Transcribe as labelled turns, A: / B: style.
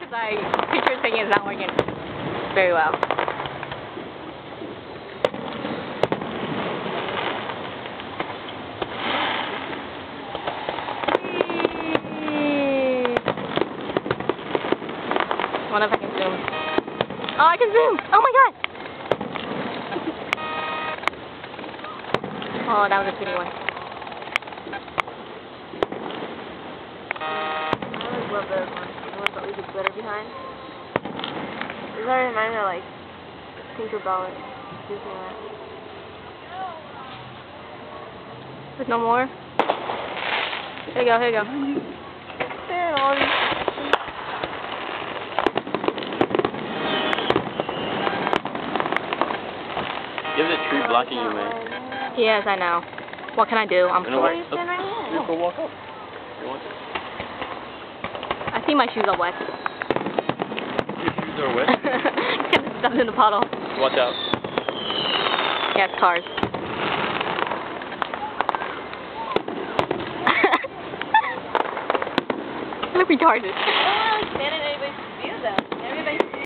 A: because picture taking is not working very well. I wonder if I can zoom. Oh, I can zoom! Oh my god! Oh, that was a pretty one.
B: I always love those ones. The ones that leave the glitter behind. These already remind me of like Tinkerbell at Disneyland.
A: There's no more? Here you go, here you go.
B: There are all these.
C: There's a tree blocking you, man.
A: Yes, I know. What can I do? I'm
C: You know
A: short.
C: what?
B: Stand right here.
C: Go walk up. You want to?
A: I see my shoes are wet.
C: Your shoes are wet.
A: Because it's stuff in the puddle.
C: Watch out.
A: Yes, cars. Look retarded.
B: I don't want to like stand in